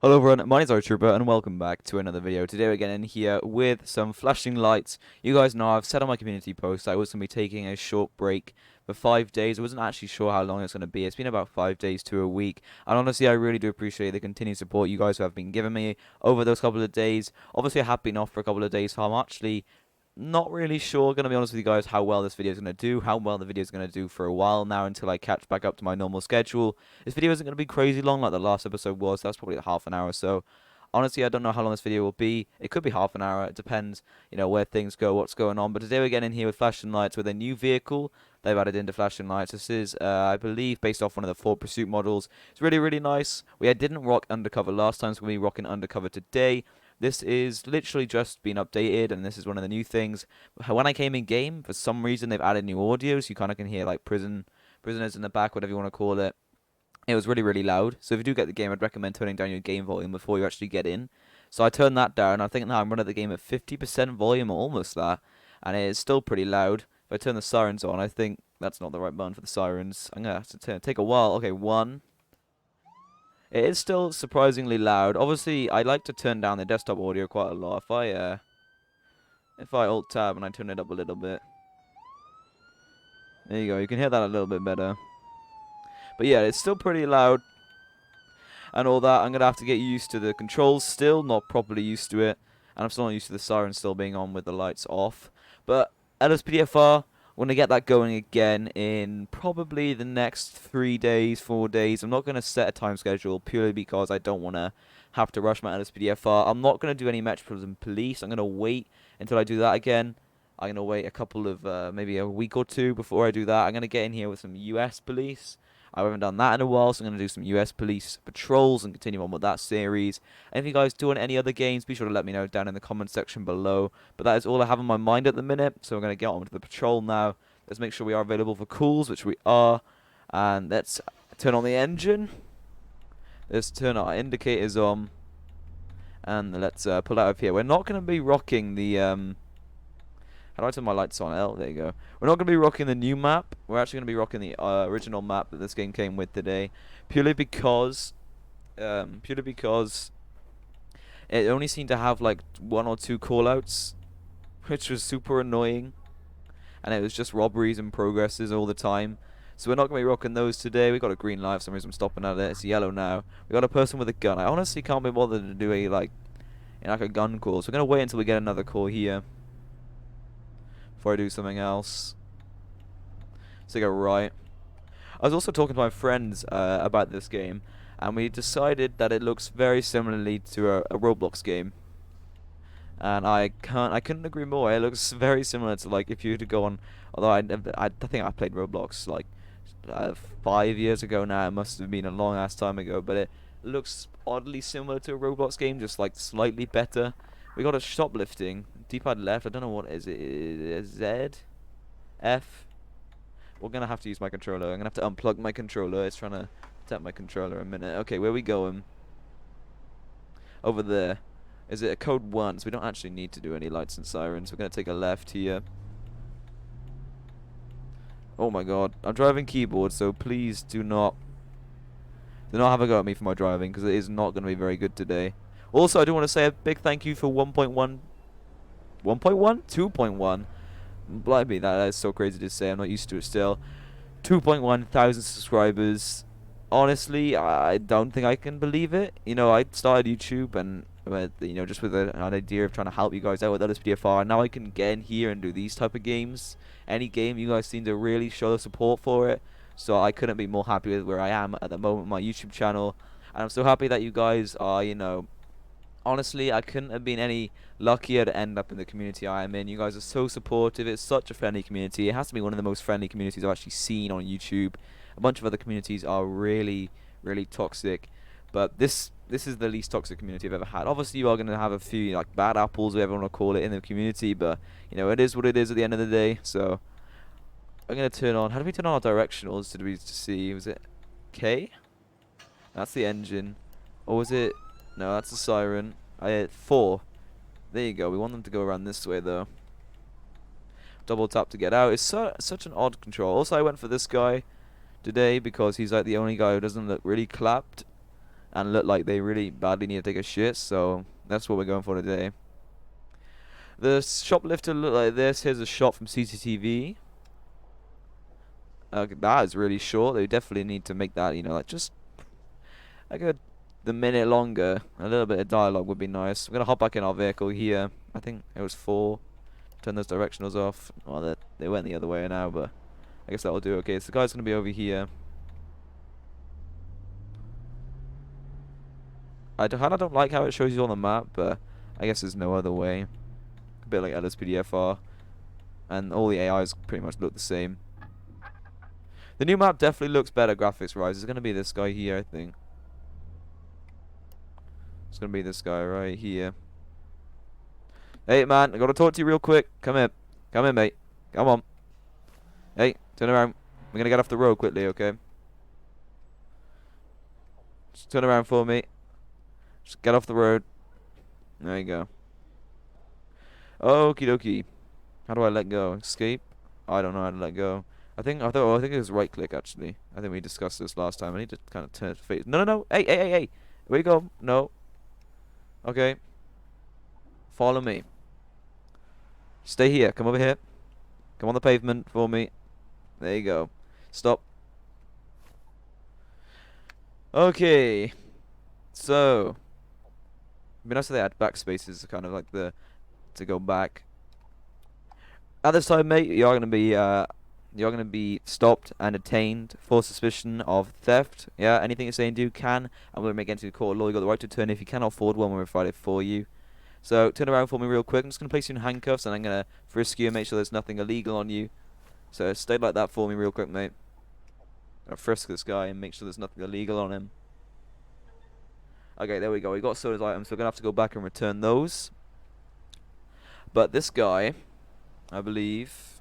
Hello everyone, my name is Trooper and welcome back to another video. Today we're getting in here with some flashing lights. You guys know I've said on my community post I was going to be taking a short break for 5 days. I wasn't actually sure how long it's going to be. It's been about 5 days to a week. And honestly, I really do appreciate the continued support you guys have been giving me over those couple of days. Obviously, I have been off for a couple of days, so I'm actually not really sure, gonna be honest with you guys, how well this video is gonna do, how well the video is gonna do for a while now until I catch back up to my normal schedule. This video isn't gonna be crazy long like the last episode was. That's probably half an hour or so. Honestly, I don't know how long this video will be. It could be half an hour. It depends, where things go, what's going on. But today we're getting in here with flashing lights with a new vehicle they've added into flashing lights. This is, I believe, based off one of the Ford Pursuit models. It's really, really nice. We didn't rock undercover last time, so we'll be rocking undercover today. This is literally just been updated, and this is one of the new things. When I came in game, for some reason they've added new audio, so you kind of can hear like prisoners in the back, whatever you want to call it. It was really, really loud. So if you do get the game, I'd recommend turning down your game volume before you actually get in. So I turned that down. I think now I'm running the game at 50% volume, or almost that, and it is still pretty loud. If I turn the sirens on, I think that's not the right button for the sirens. I'm gonna have to take a while. Okay, one. It is still surprisingly loud. Obviously, I like to turn down the desktop audio quite a lot. If I alt tab and I turn it up a little bit, there you go. You can hear that a little bit better. But yeah, it's still pretty loud and all that. I'm gonna have to get used to the controls still, not properly used to it, and I'm still not used to the siren still being on with the lights off. But LSPDFR, we're gonna get that going again in probably the next 3 days, 4 days. I'm not gonna set a time schedule purely because I don't wanna have to rush my LSPDFR. I'm not gonna do any Metropolitan Police. I'm gonna wait until I do that again. I'm gonna wait a couple of maybe a week or two before I do that. I'm gonna get in here with some US police. I haven't done that in a while, so I'm going to do some US police patrols and continue on with that series. And if you guys do want any other games, be sure to let me know down in the comment section below. But that is all I have on my mind at the minute, so we're going to get on with the patrol now. Let's make sure we are available for calls, which we are. And let's turn on the engine. Let's turn our indicators on. And let's pull out of here. We're not going to be rocking the... How do I turn my lights on? L, there you go. We're not going to be rocking the new map. We're actually going to be rocking the original map that this game came with today. Purely because it only seemed to have like 1 or 2 callouts, which was super annoying. And it was just robberies and progresses all the time. So we're not going to be rocking those today. We got a green light for some reason. I'm stopping at it. It's yellow now. We got a person with a gun. I honestly can't be bothered to do like a gun call. So we're going to wait until we get another call here before I do something else. Let's take a right. I was also talking to my friends about this game, and we decided that it looks very similarly to a Roblox game. And I couldn't agree more. It looks very similar to like if you were to go on. Although I think I played Roblox like 5 years ago now. It must have been a long ass time ago, but it looks oddly similar to a Roblox game, just like slightly better. We got a shoplifting. D-pad left. I don't know what is it. Z? F? We're gonna have to use my controller. I'm gonna have to unplug my controller. It's trying to tap my controller a minute. Okay, where are we going? Over there. Is it a code 1? So we don't actually need to do any lights and sirens. We're gonna take a left here. Oh my god. I'm driving keyboard, so please do not have a go at me for my driving, because it is not gonna be very good today. Also, I do want to say a big thank you for 1.1 1.1? 2.1. Blimey, that is so crazy to say. I'm not used to it still. 2.1 thousand subscribers. Honestly, I don't think I can believe it. I started YouTube and just with an idea of trying to help you guys out with LSPDFR. Now I can get in here and do these type of games. Any game, you guys seem to really show the support for it. So I couldn't be more happy with where I am at the moment, my YouTube channel. And I'm so happy that you guys are, honestly, I couldn't have been any luckier to end up in the community I am in. You guys are so supportive. It's such a friendly community. It has to be one of the most friendly communities I've actually seen on YouTube. A bunch of other communities are really, really toxic, but this is the least toxic community I've ever had. Obviously, you are going to have a few like bad apples, whatever you want to call it, in the community, but it is what it is at the end of the day. So I'm going to turn on. How do we turn on our directionals? Did we see? Was it K? That's the engine, or was it? No, that's the siren. I hit 4. There you go. We want them to go around this way, though. Double tap to get out. It's such an odd control. Also, I went for this guy today because he's like the only guy who doesn't look really clapped. and look like they really badly need to take a shit, so that's what we're going for today. The shoplifter look like this. Here's a shot from CCTV. That is really short. They definitely need to make that, you know, like just like the minute longer. A little bit of dialogue would be nice. We're gonna hop back in our vehicle here. I think it was 4. Turn those directionals off. Well, they went the other way now, but I guess that'll do. Okay, so the guy's gonna be over here. I don't like how it shows you on the map, but I guess there's no other way. A bit like LSPDFR, and all the AIs pretty much look the same. The new map definitely looks better graphics-wise. It's gonna be this guy here, I think. It's gonna be this guy right here. Hey, man, I gotta talk to you real quick. Come in. Come in, mate. Come on. Hey, turn around. We're gonna get off the road quickly, okay? Just turn around for me. Just get off the road. There you go. Okie dokie. How do I let go? Escape? I don't know how to let go. I think it was right click actually. I think we discussed this last time. I need to kind of turn it face. No, no, no. Hey. Where you go? No. Okay. Follow me. Stay here. Come over here. Come on the pavement for me. There you go. Stop. Okay. So, it'd be nice if they had backspaces, kind of like to go back. At this time, mate, you're gonna be stopped and detained for suspicion of theft. Yeah, anything you say and do can, and we'll make it into the court of law. You got the right to return if you cannot afford one. We'll provide it for you. So turn around for me real quick. I'm just gonna place you in handcuffs, and I'm gonna frisk you and make sure there's nothing illegal on you. So stay like that for me real quick, mate. I'll frisk this guy and make sure there's nothing illegal on him. Okay, there we go. We got sorted items, so we're gonna have to go back and return those. But this guy, I believe,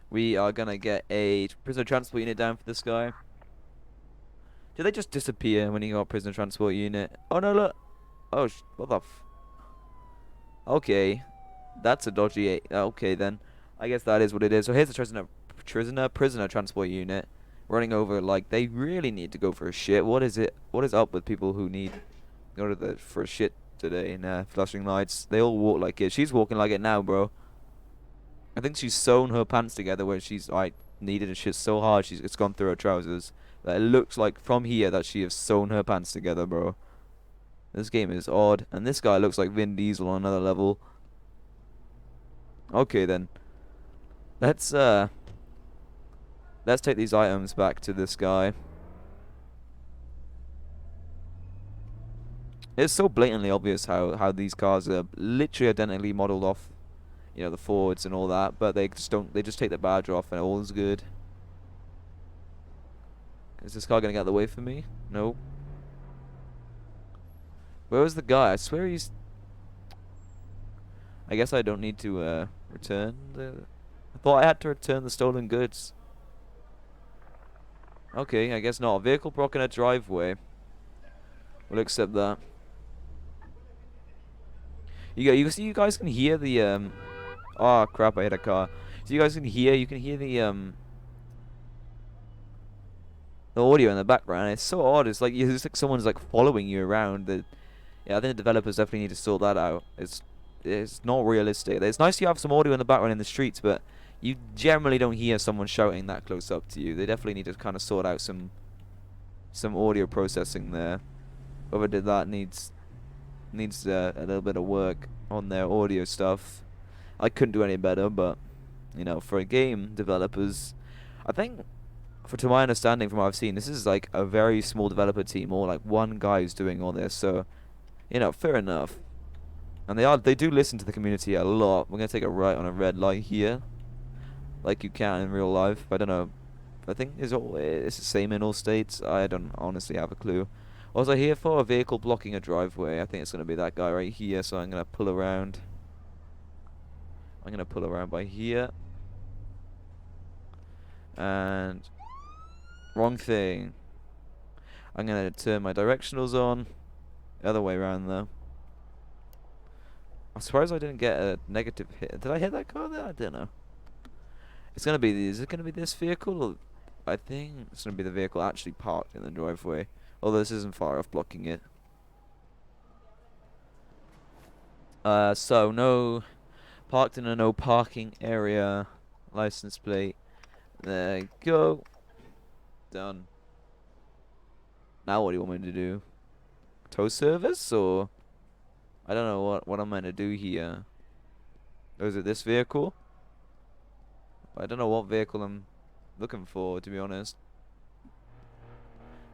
we are gonna get a prisoner transport unit down for this guy. Did they just disappear when you got a prisoner transport unit? Oh no, look. Oh, what the f... Okay. That's a dodgy... Okay, then. I guess that is what it is. So here's the prisoner transport unit. Running over, like, they really need to go for a shit. What is it? What is up with people who need... Go to for a shit today? Nah, flashing lights. They all walk like it. She's walking like it now, bro. I think she's sewn her pants together where she's, like, needed a shit so hard it's gone through her trousers. That it looks like from here that she has sewn her pants together, bro. This game is odd, and this guy looks like Vin Diesel on another level. Okay then. Let's take these items back to this guy. It's so blatantly obvious how these cars are literally identically modeled off, you know, the Fords and all that, but they just take the badge off and all is good. Is this car gonna get out of the way for me? No. Where was the guy? I swear he's... I guess I don't need to return the... I thought I had to return the stolen goods. Okay, I guess not. A vehicle blocking a driveway. We'll accept that. You guys can hear the oh crap! I hit a car. So you guys can hear. You can hear the audio in the background. It's so odd. It's like someone's like following you around. Yeah, I think the developers definitely need to sort that out. It's not realistic. It's nice you have some audio in the background in the streets, but you generally don't hear someone shouting that close up to you. They definitely need to kind of sort out some audio processing there. Whoever did that needs a little bit of work on their audio stuff. I couldn't do any better, but you know, for a game developers, I think, to my understanding from what I've seen, this is like a very small developer team, or like one guy who's doing all this. So, you know, fair enough. And they do listen to the community a lot. We're gonna take a right on a red light here, like you can in real life. I don't know. I think it's the same in all states. I don't honestly have a clue. What was I here for? A vehicle blocking a driveway. I think it's gonna be that guy right here. So I'm gonna pull around. I'm gonna pull around by here. And wrong thing. I'm gonna turn my directionals on. The other way around though. I'm surprised I didn't get a negative hit. Did I hit that car there? I don't know. It's gonna be. Is it gonna be this vehicle? Or I think it's gonna be the vehicle actually parked in the driveway. Although this isn't far off blocking it. So no parked in a no parking area. License plate. There you go. Done. Now what do you want me to do? Tow service or I don't know what I'm meant to do here. Oh, is it this vehicle? I don't know what vehicle I'm looking for, to be honest.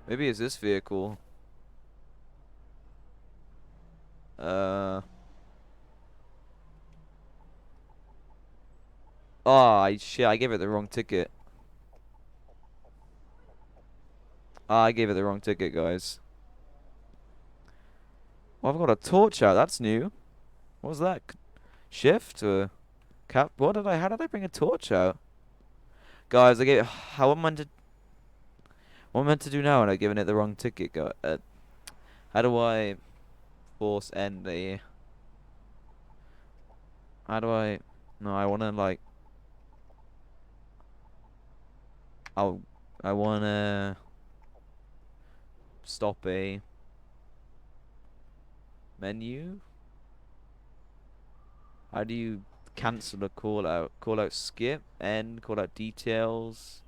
Maybe it's this vehicle. Oh, shit, I gave it the wrong ticket. I gave it the wrong ticket, guys. Well, I've got a torch out. That's new. What was that? Shift or cap? How did I bring a torch out? Guys, how am I meant to? What am I meant to do now? And I've given it the wrong ticket. How do I force end a? How do I? No, I wanna like. I wanna stop a menu. How do you cancel a call out? Call out skip, end, call out details.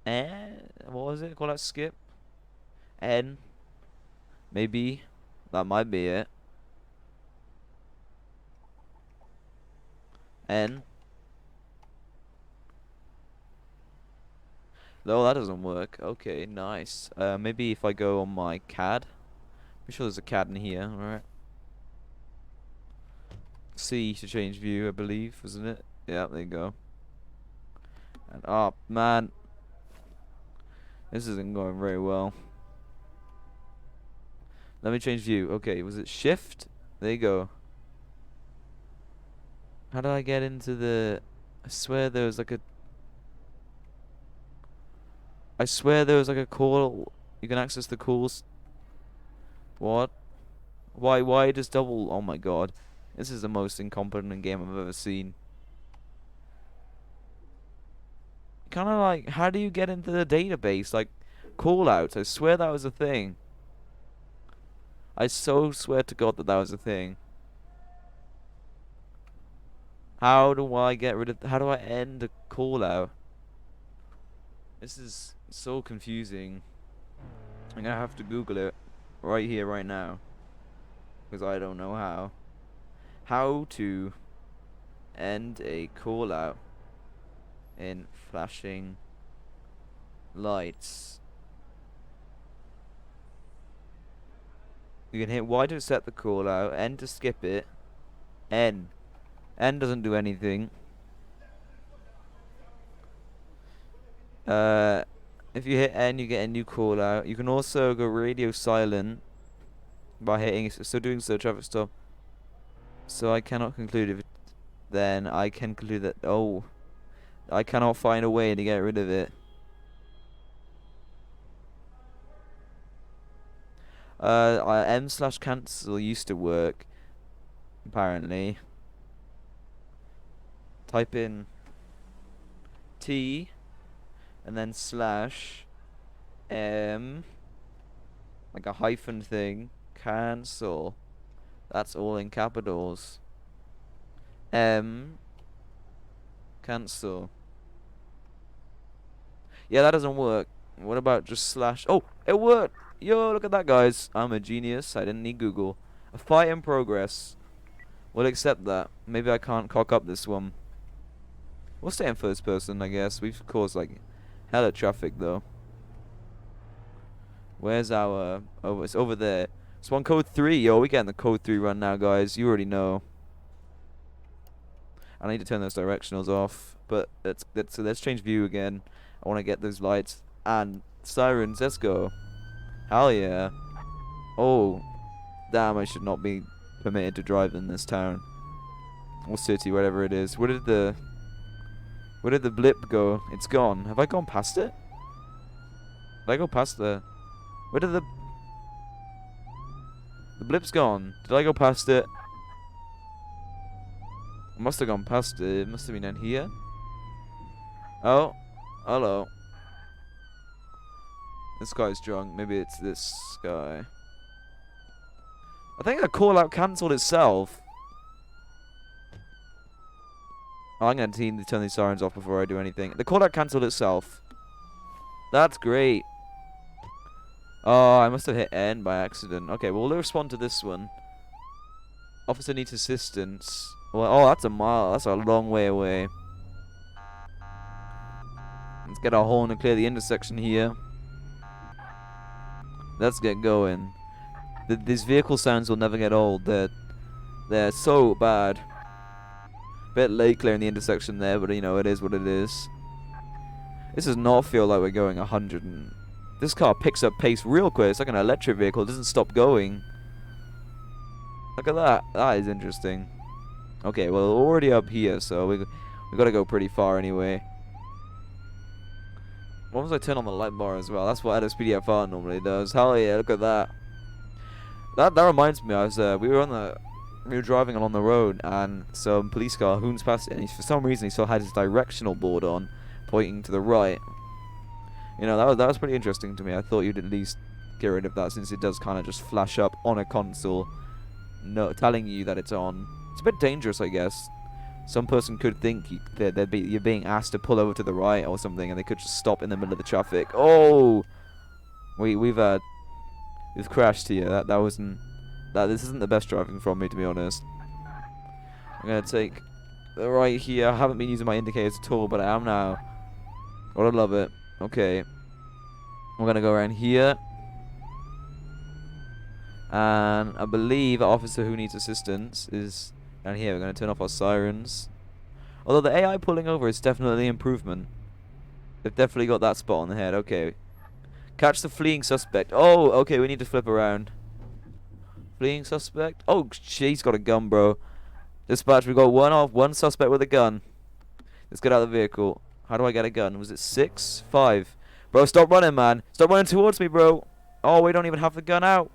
What was it? Call out skip, N. Maybe that might be it. N. No, that doesn't work. Okay, nice. Maybe if I go on my CAD. I'm sure there's a CAD in here. All right. C to change view, I believe, wasn't it? Yeah, there you go. And oh man, this isn't going very well. Let me change view. Okay, was it shift? There you go. How do I get into the? I swear there was like a. I swear there was like a call. You can access the calls. What? Why does double? Oh my god, this is the most incompetent game I've ever seen. Kind of like, how do you get into the database? Like, call outs. I swear that was a thing. I so swear to God that that was a thing. How do I get rid of? How do I end a call out? This is so confusing. I'm gonna have to Google it right here, right now, because I don't know how. How to end a call out in flashing lights. You can hit Y to set the call out, N to skip it, N. N doesn't do anything. If you hit N, you get a new call out. You can also go radio silent by hitting. So doing so, traffic stop. So I cannot conclude if it, then I can conclude that. Oh, I cannot find a way to get rid of it. M/cancel used to work, apparently. Type in T and then slash M, like a hyphen thing, cancel. That's all in capitals. M, cancel. Yeah, that doesn't work. What about just slash? Oh, it worked! Yo, look at that, guys. I'm a genius. I didn't need Google. A fight in progress. We'll accept that. Maybe I can't cock up this one. We'll stay in first person, I guess. We've caused, like, hella traffic, though. Where's our... Oh, it's over there. It's one code 3. Yo, we're getting the code 3 run now, guys. You already know. I need to turn those directionals off. But let's change view again. I want to get those lights and sirens. Let's go. Hell yeah. Oh, damn, I should not be permitted to drive in this town. Or city, whatever it is. Where did the blip go? It's gone. Have I gone past it? Did I go past the... Where did the blip's gone? Did I go past it? I must have gone past it. It must have been down here. Oh, hello. This guy's drunk. Maybe it's this guy. I think the call out cancelled itself. Oh, I'm going to turn these sirens off before I do anything. The call out cancelled itself. That's great. Oh, I must have hit N by accident. Okay, well, we'll respond to this one. Officer needs assistance. Well, oh, that's a mile. That's a long way away. Let's get our horn and clear the intersection here. Let's get going. These vehicle sounds will never get old. They're so bad. Bit late clearing the intersection there, but you know, it is what it is. This does not feel like we're going 100 and... This car picks up pace real quick. It's like an electric vehicle. It doesn't stop going. Look at that. That is interesting. Okay, well, we're already up here, so we got to go pretty far anyway. What was I turn on the light bar as well? That's what LSPDFR normally does. Hell yeah, look at that. That reminds me, we were driving along the road, and some police car hoons past it, and for some reason he still had his directional board on, pointing to the right. You know, that was pretty interesting to me. I thought you'd at least get rid of that, since it does kind of just flash up on a console, telling you that it's on. It's a bit dangerous, I guess. Some person could think you're being asked to pull over to the right or something, and they could just stop in the middle of the traffic. Oh, we've crashed here. This isn't the best driving from me, to be honest. I'm gonna take the right here. I haven't been using my indicators at all, but I am now. Gotta love it. Okay, we're gonna go around here, and I believe our officer who needs assistance is down here. We're gonna turn off our sirens. Although the AI pulling over is definitely an improvement. They've definitely got that spot on the head. Okay. Catch the fleeing suspect. Oh, okay, we need to flip around. Fleeing suspect? Oh, he's got a gun, bro. Dispatch, we got one suspect with a gun. Let's get out of the vehicle. How do I get a gun? Was it 6? 5? Bro, stop running, man. Stop running towards me, bro. Oh, we don't even have the gun out.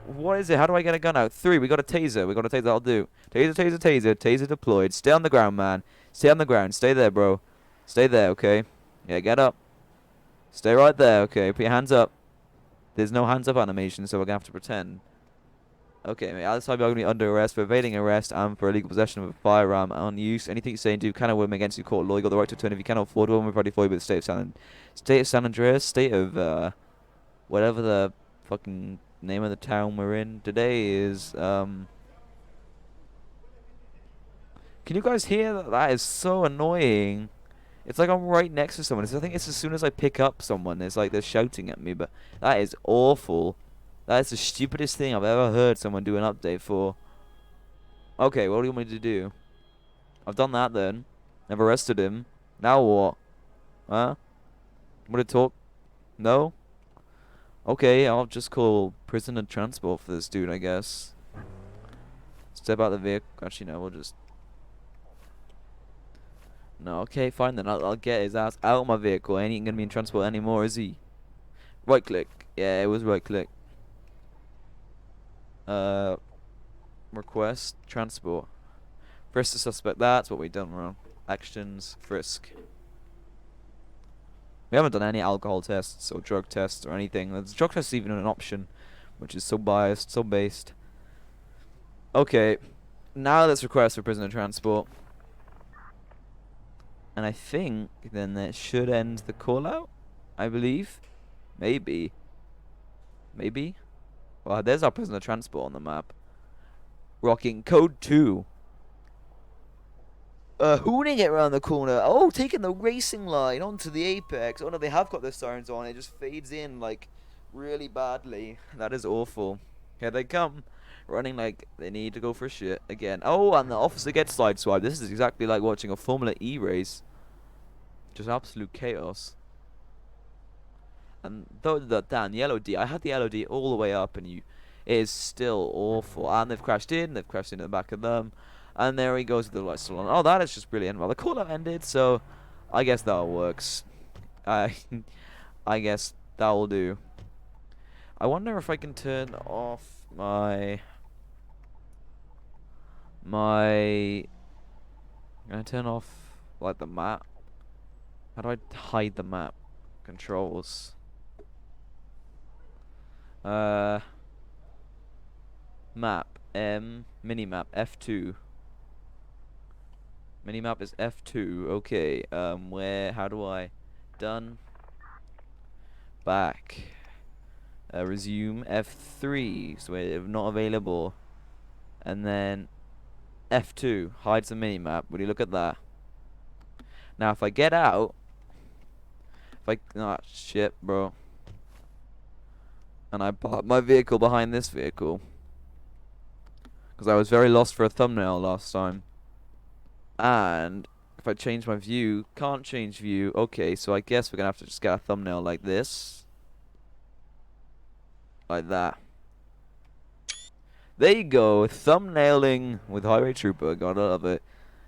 What is it? How do I get a gun out? 3. We got a taser. We got a taser. That'll do. Taser, taser, taser. Taser deployed. Stay on the ground, man. Stay on the ground. Stay there, bro. Stay there, okay? Yeah, get up. Stay right there, okay? Put your hands up. There's no hands up animation, so we're gonna have to pretend. Okay, mate. This time you're gonna be under arrest for evading arrest and for illegal possession of a firearm on use. Anything you say and do cannot women against you court law. You got the right to return if you cannot afford one. We're ready for you with the state of San Andreas, state of whatever the fucking name of the town we're in today is. Can you guys hear that? That is so annoying. It's like I'm right next to someone. I think it's as soon as I pick up someone, it's like they're shouting at me. But that is awful. That is the stupidest thing I've ever heard someone do an update for. Okay, what do you want me to do? I've done that then. I've arrested him. Now what? Huh? Want to talk? No? Okay, I'll just call prisoner transport for this dude, I guess. Step out the vehicle. Actually, no, we'll just... No, okay, fine then. I'll get his ass out of my vehicle. He ain't gonna be in transport anymore, is he? Right click. Yeah, it was right click. Request transport. Frisk the suspect. That's what we've done wrong. Actions, frisk. We haven't done any alcohol tests or drug tests or anything. The drug test is even an option, which is so biased, so based. Okay, now let's request for prisoner transport. And I think then that should end the call out, I believe. Maybe. Maybe? Well, there's our prisoner transport on the map. Rocking code 2. Hooning it around the corner. Oh, taking the racing line onto the apex. Oh no, they have got their sirens on. It just fades in like really badly. That is awful. Here they come. Running like they need to go for a shit again. Oh, and the officer gets sideswiped. This is exactly like watching a Formula E race. Just absolute chaos. And though damn the LOD, I had the LOD all the way up, and it is still awful. And they've crashed in. They've crashed into the back of them. And there he goes with the lights still on. Oh, that is just brilliant. Well, the call out ended, so I guess that works. I guess that will do. I wonder if I can turn off my. I'm gonna turn off like the map. How do I hide the map? Controls. Uh, map minimap F2. Minimap is F2. Okay. Where? How do I? Done. Back. Resume F3. So we're not available. And then F2 hides the minimap. Will you look at that? Now if I get out, shit, bro. And I park my vehicle behind this vehicle because I was very lost for a thumbnail last time. And if I change my view, can't change view. Okay, so I guess we're gonna have to just get a thumbnail like this, like that. There you go, thumbnailing with Highway Trooper. Gotta love it.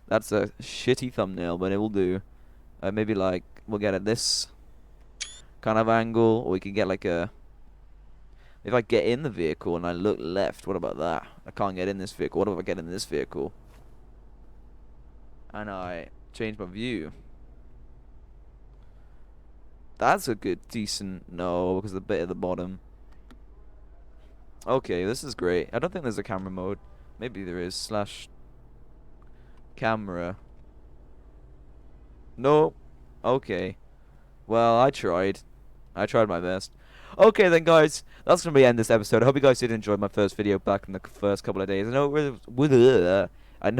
That's a shitty thumbnail, but it will do. Maybe like we'll get at this kind of angle, or we can get like a. If I get in the vehicle and I look left, what about that? I can't get in this vehicle. What if I get in this vehicle and I change my view? That's a good, decent. No, because the bit at the bottom. Okay, this is great. I don't think there's a camera mode. Maybe there is. Slash camera. Nope. Okay. Well, I tried. I tried my best. Okay then, guys, that's gonna be the end of this episode. I hope you guys did enjoy my first video back in the first couple of days. I know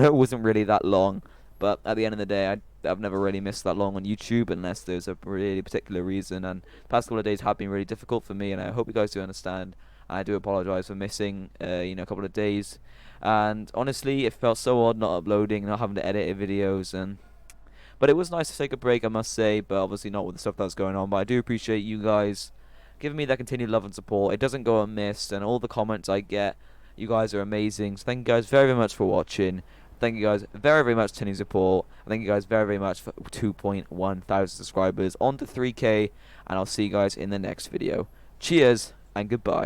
it wasn't really that long, but at the end of the day, I've never really missed that long on YouTube unless there's a really particular reason. And the past couple of days have been really difficult for me, and I hope you guys do understand. I do apologize for missing, a couple of days. And honestly, it felt so odd not uploading, not having to edit videos, but it was nice to take a break, I must say. But obviously not with the stuff that's going on. But I do appreciate you guys giving me that continued love and support. It doesn't go unmissed, and all the comments I get, you guys are amazing. So thank you guys very, very much for watching. Thank you guys very, very much for sending support. Thank you guys very, very much for 2.1 thousand subscribers, on to 3K, and I'll see you guys in the next video. Cheers and goodbye.